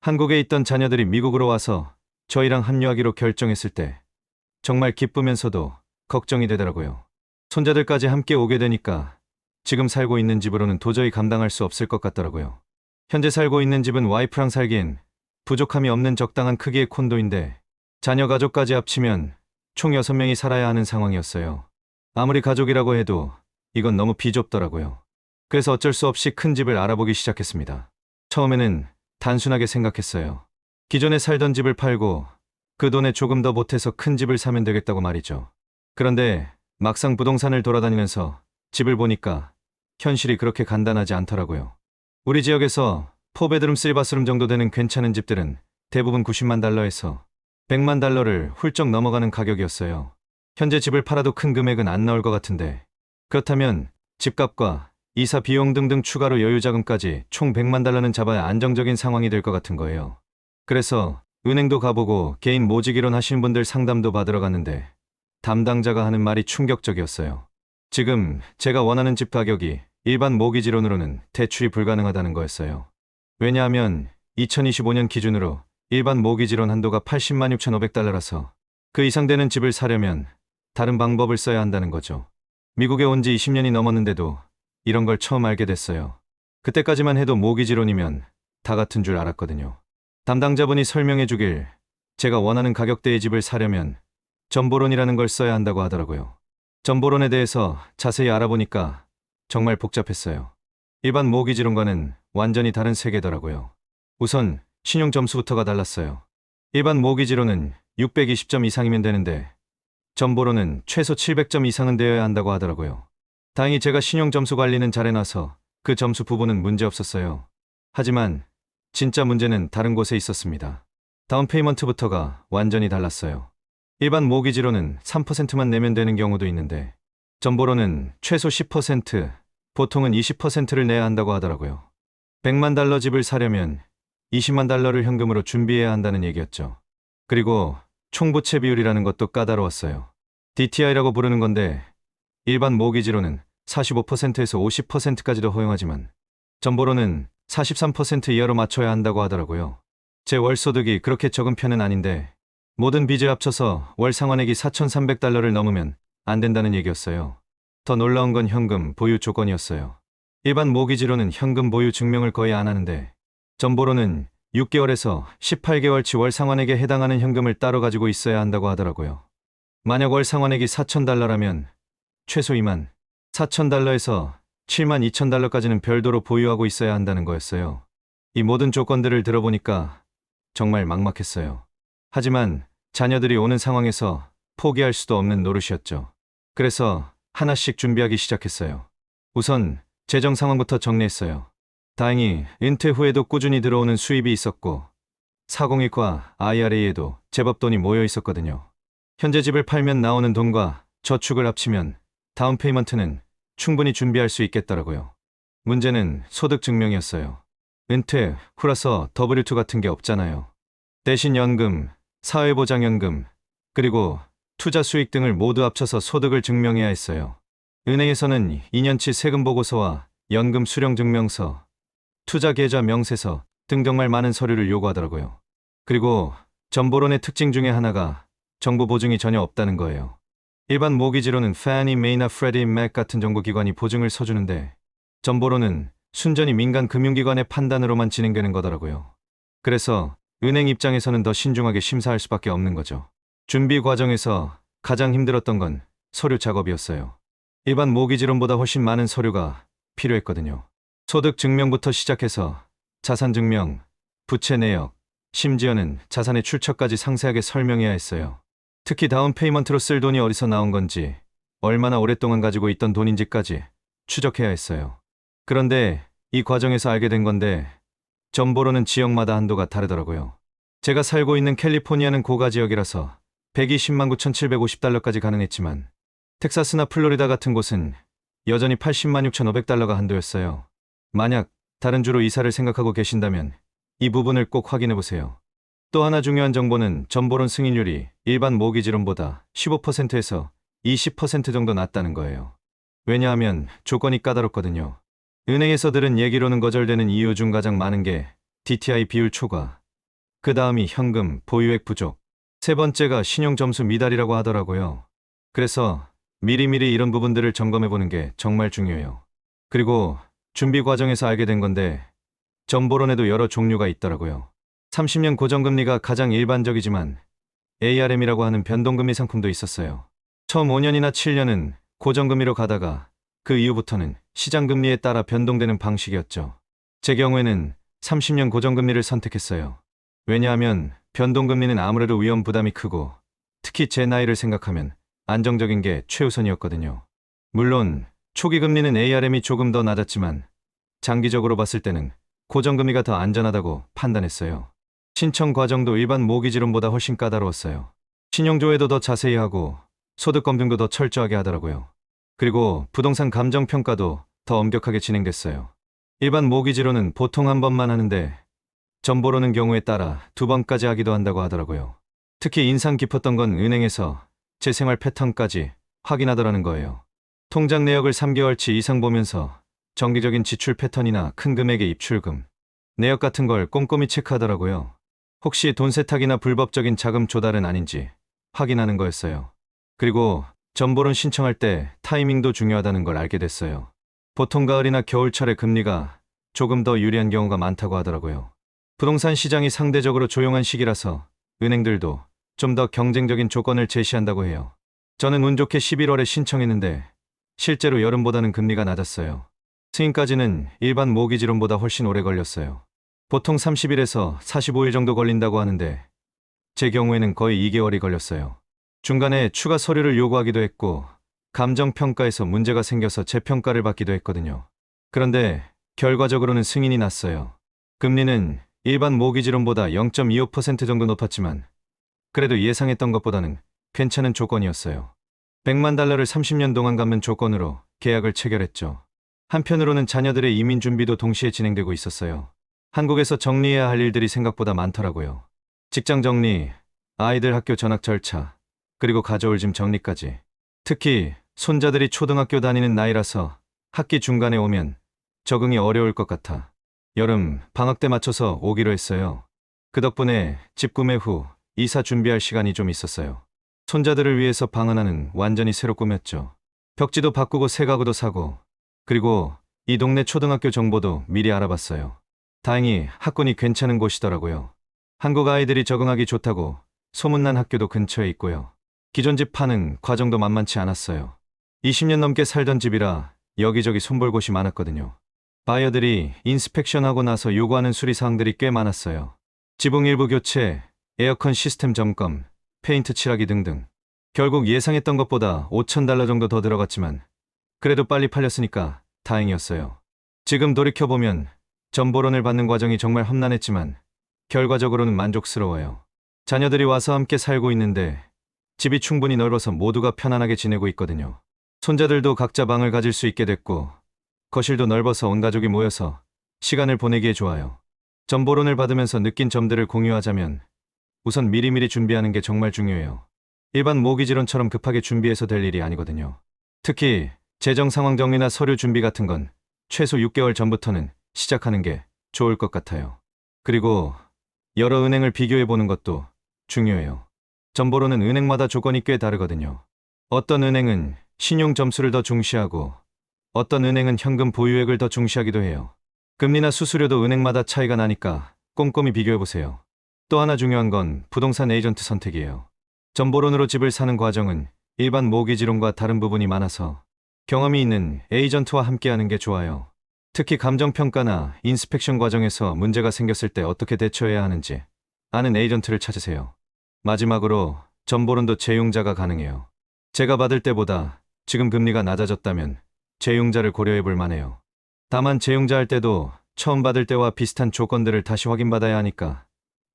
한국에 있던 자녀들이 미국으로 와서 저희랑 합류하기로 결정했을 때 정말 기쁘면서도 걱정이 되더라고요. 손자들까지 함께 오게 되니까 지금 살고 있는 집으로는 도저히 감당할 수 없을 것 같더라고요. 현재 살고 있는 집은 와이프랑 살기엔 부족함이 없는 적당한 크기의 콘도인데 자녀 가족까지 합치면 총 6명이 살아야 하는 상황이었어요. 아무리 가족이라고 해도 이건 너무 비좁더라고요. 그래서 어쩔 수 없이 큰 집을 알아보기 시작했습니다. 처음에는 단순하게 생각했어요. 기존에 살던 집을 팔고 그 돈에 조금 더 보태서 큰 집을 사면 되겠다고 말이죠. 그런데 막상 부동산을 돌아다니면서 집을 보니까 현실이 그렇게 간단하지 않더라고요. 우리 지역에서 4베드룸 3바스룸 정도 되는 괜찮은 집들은 대부분 90만 달러에서 100만 달러를 훌쩍 넘어가는 가격이었어요. 현재 집을 팔아도 큰 금액은 안 나올 것 같은데 그렇다면 집값과 이사 비용 등등 추가로 여유자금까지 총 100만 달러는 잡아야 안정적인 상황이 될 것 같은 거예요. 그래서 은행도 가보고 개인 모직이론 하시는 분들 상담도 받으러 갔는데 담당자가 하는 말이 충격적이었어요. 지금 제가 원하는 집 가격이 일반 모기지론으로는 대출이 불가능하다는 거였어요. 왜냐하면 2025년 기준으로 일반 모기지론 한도가 80만 6,500달러라서 그 이상 되는 집을 사려면 다른 방법을 써야 한다는 거죠. 미국에 온 지 20년이 넘었는데도 이런 걸 처음 알게 됐어요. 그때까지만 해도 모기지론이면 다 같은 줄 알았거든요. 담당자분이 설명해 주길 제가 원하는 가격대의 집을 사려면 전보론이라는 걸 써야 한다고 하더라고요. 전보론에 대해서 자세히 알아보니까 정말 복잡했어요. 일반 모기지론과는 완전히 다른 세계더라고요. 우선 신용 점수부터가 달랐어요. 일반 모기지론은 620점 이상이면 되는데 전보론은 최소 700점 이상은 되어야 한다고 하더라고요. 다행히 제가 신용 점수 관리는 잘해놔서 그 점수 부분은 문제 없었어요. 하지만 진짜 문제는 다른 곳에 있었습니다. 다운 페이먼트부터가 완전히 달랐어요. 일반 모기지로는 3%만 내면 되는 경우도 있는데 전보로는 최소 10%, 보통은 20%를 내야 한다고 하더라고요. 100만 달러 집을 사려면 20만 달러를 현금으로 준비해야 한다는 얘기였죠. 그리고 총부채 비율이라는 것도 까다로웠어요. DTI라고 부르는 건데 일반 모기지로는 45%에서 50%까지도 허용하지만 전보로는 43% 이하로 맞춰야 한다고 하더라고요. 제 월소득이 그렇게 적은 편은 아닌데 모든 빚을 합쳐서 월 상환액이 4,300달러를 넘으면 안 된다는 얘기였어요. 더 놀라운 건 현금 보유 조건이었어요. 일반 모기지로는 현금 보유 증명을 거의 안 하는데 전보로는 6개월에서 18개월치 월 상환액에 해당하는 현금을 따로 가지고 있어야 한다고 하더라고요. 만약 월 상환액이 4,000달러라면 최소 2만 4,000달러에서 7만 2,000달러까지는 별도로 보유하고 있어야 한다는 거였어요. 이 모든 조건들을 들어보니까 정말 막막했어요. 하지만 자녀들이 오는 상황에서 포기할 수도 없는 노릇이었죠. 그래서 하나씩 준비하기 시작했어요. 우선 재정 상황부터 정리했어요. 다행히 은퇴 후에도 꾸준히 들어오는 수입이 있었고 401과 IRA에도 제법 돈이 모여 있었거든요. 현재 집을 팔면 나오는 돈과 저축을 합치면 다운 페이먼트는 충분히 준비할 수 있겠더라고요. 문제는 소득 증명이었어요. 은퇴 후라서 W2 같은 게 없잖아요. 대신 연금, 사회보장연금, 그리고 투자 수익 등을 모두 합쳐서 소득을 증명해야 했어요. 은행에서는 2년치 세금 보고서와 연금 수령 증명서, 투자 계좌 명세서 등 정말 많은 서류를 요구하더라고요. 그리고 전보론의 특징 중에 하나가 정부 보증이 전혀 없다는 거예요. 일반 모기지로는 Fannie Mae나 Freddie Mac 같은 정부기관이 보증을 서주는데 전보로는 순전히 민간 금융기관의 판단으로만 진행되는 거더라고요. 그래서 은행 입장에서는 더 신중하게 심사할 수밖에 없는 거죠. 준비 과정에서 가장 힘들었던 건 서류 작업이었어요. 일반 모기지론보다 훨씬 많은 서류가 필요했거든요. 소득 증명부터 시작해서 자산 증명, 부채 내역, 심지어는 자산의 출처까지 상세하게 설명해야 했어요. 특히 다운 페이먼트로 쓸 돈이 어디서 나온 건지, 얼마나 오랫동안 가지고 있던 돈인지까지 추적해야 했어요. 그런데 이 과정에서 알게 된 건데 전보로는 지역마다 한도가 다르더라고요. 제가 살고 있는 캘리포니아는 고가 지역이라서 120만 9,750달러까지 가능했지만 텍사스나 플로리다 같은 곳은 여전히 80만 6,500달러가 한도였어요. 만약 다른 주로 이사를 생각하고 계신다면 이 부분을 꼭 확인해 보세요. 또 하나 중요한 정보는 전보론 승인율이 일반 모기지론보다 15%에서 20% 정도 낮다는 거예요. 왜냐하면 조건이 까다롭거든요. 은행에서 들은 얘기로는 거절되는 이유 중 가장 많은 게 DTI 비율 초과, 그 다음이 현금, 보유액 부족. 세 번째가 신용 점수 미달이라고 하더라고요. 그래서 미리미리 이런 부분들을 점검해 보는 게 정말 중요해요. 그리고 준비 과정에서 알게 된 건데 점보론에도 여러 종류가 있더라고요. 30년 고정금리가 가장 일반적이지만 ARM이라고 하는 변동금리 상품도 있었어요. 처음 5년이나 7년은 고정금리로 가다가 그 이후부터는 시장금리에 따라 변동되는 방식이었죠. 제 경우에는 30년 고정금리를 선택했어요. 왜냐하면 변동금리는 아무래도 위험 부담이 크고 특히 제 나이를 생각하면 안정적인 게 최우선이었거든요. 물론 초기 금리는 ARM이 조금 더 낮았지만 장기적으로 봤을 때는 고정금리가 더 안전하다고 판단했어요. 신청 과정도 일반 모기지론보다 훨씬 까다로웠어요. 신용조회도 더 자세히 하고 소득 검증도 더 철저하게 하더라고요. 그리고 부동산 감정평가도 더 엄격하게 진행됐어요. 일반 모기지론은 보통 한 번만 하는데 점보로는 경우에 따라 2번까지 하기도 한다고 하더라고요. 특히 인상 깊었던 건 은행에서 제 생활 패턴까지 확인하더라는 거예요. 통장 내역을 3개월치 이상 보면서 정기적인 지출 패턴이나 큰 금액의 입출금, 내역 같은 걸 꼼꼼히 체크하더라고요. 혹시 돈 세탁이나 불법적인 자금 조달은 아닌지 확인하는 거였어요. 그리고 점보론 신청할 때 타이밍도 중요하다는 걸 알게 됐어요. 보통 가을이나 겨울철에 금리가 조금 더 유리한 경우가 많다고 하더라고요. 부동산 시장이 상대적으로 조용한 시기라서 은행들도 좀 더 경쟁적인 조건을 제시한다고 해요. 저는 운 좋게 11월에 신청했는데 실제로 여름보다는 금리가 낮았어요. 승인까지는 일반 모기지론보다 훨씬 오래 걸렸어요. 보통 30일에서 45일 정도 걸린다고 하는데 제 경우에는 거의 2개월이 걸렸어요. 중간에 추가 서류를 요구하기도 했고 감정평가에서 문제가 생겨서 재평가를 받기도 했거든요. 그런데 결과적으로는 승인이 났어요. 금리는 일반 모기지론보다 0.25% 정도 높았지만 그래도 예상했던 것보다는 괜찮은 조건이었어요. 100만 달러를 30년 동안 갚는 조건으로 계약을 체결했죠. 한편으로는 자녀들의 이민 준비도 동시에 진행되고 있었어요. 한국에서 정리해야 할 일들이 생각보다 많더라고요. 직장 정리, 아이들 학교 전학 절차, 그리고 가져올 짐 정리까지. 특히 손자들이 초등학교 다니는 나이라서 학기 중간에 오면 적응이 어려울 것 같아 여름 방학 때 맞춰서 오기로 했어요. 그 덕분에 집 구매 후 이사 준비할 시간이 좀 있었어요. 손자들을 위해서 방 하나는 완전히 새로 꾸몄죠. 벽지도 바꾸고 새 가구도 사고, 그리고 이 동네 초등학교 정보도 미리 알아봤어요. 다행히 학군이 괜찮은 곳이더라고요. 한국 아이들이 적응하기 좋다고 소문난 학교도 근처에 있고요. 기존 집 파는 과정도 만만치 않았어요. 20년 넘게 살던 집이라 여기저기 손볼 곳이 많았거든요. 바이어들이 인스펙션하고 나서 요구하는 수리사항들이 꽤 많았어요. 지붕 일부 교체, 에어컨 시스템 점검, 페인트 칠하기 등등. 결국 예상했던 것보다 5,000달러 정도 더 들어갔지만 그래도 빨리 팔렸으니까 다행이었어요. 지금 돌이켜보면 점보론을 받는 과정이 정말 험난했지만 결과적으로는 만족스러워요. 자녀들이 와서 함께 살고 있는데 집이 충분히 넓어서 모두가 편안하게 지내고 있거든요. 손자들도 각자 방을 가질 수 있게 됐고 거실도 넓어서 온 가족이 모여서 시간을 보내기에 좋아요. 점보론을 받으면서 느낀 점들을 공유하자면 우선 미리미리 준비하는 게 정말 중요해요. 일반 모기지론처럼 급하게 준비해서 될 일이 아니거든요. 특히 재정 상황 정리나 서류 준비 같은 건 최소 6개월 전부터는 시작하는 게 좋을 것 같아요. 그리고 여러 은행을 비교해 보는 것도 중요해요. 점보론은 은행마다 조건이 꽤 다르거든요. 어떤 은행은 신용 점수를 더 중시하고 어떤 은행은 현금 보유액을 더 중시하기도 해요. 금리나 수수료도 은행마다 차이가 나니까 꼼꼼히 비교해 보세요. 또 하나 중요한 건 부동산 에이전트 선택이에요. 점보론으로 집을 사는 과정은 일반 모기지론과 다른 부분이 많아서 경험이 있는 에이전트와 함께하는 게 좋아요. 특히 감정평가나 인스펙션 과정에서 문제가 생겼을 때 어떻게 대처해야 하는지 아는 에이전트를 찾으세요. 마지막으로 점보론도 재용자가 가능해요. 제가 받을 때보다 지금 금리가 낮아졌다면 재용자를 고려해 볼 만해요. 다만 재용자 할 때도 처음 받을 때와 비슷한 조건들을 다시 확인받아야 하니까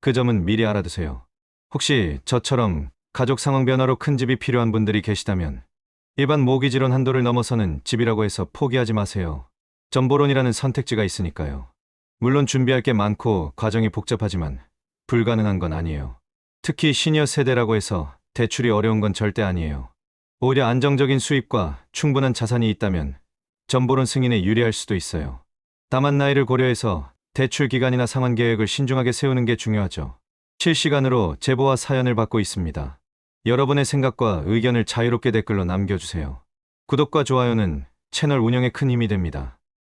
그 점은 미리 알아두세요. 혹시 저처럼 가족 상황 변화로 큰 집이 필요한 분들이 계시다면 일반 모기지론 한도를 넘어서는 집이라고 해서 포기하지 마세요. 점보론이라는 선택지가 있으니까요. 물론 준비할 게 많고 과정이 복잡하지만 불가능한 건 아니에요. 특히 시니어 세대라고 해서 대출이 어려운 건 절대 아니에요. 오히려 안정적인 수입과 충분한 자산이 있다면 점보론 승인에 유리할 수도 있어요. 다만 나이를 고려해서 대출 기간이나 상환 계획을 신중하게 세우는 게 중요하죠. 실시간으로 제보와 사연을 받고 있습니다. 여러분의 생각과 의견을 자유롭게 댓글로 남겨주세요. 구독과 좋아요는 채널 운영에 큰 힘이 됩니다.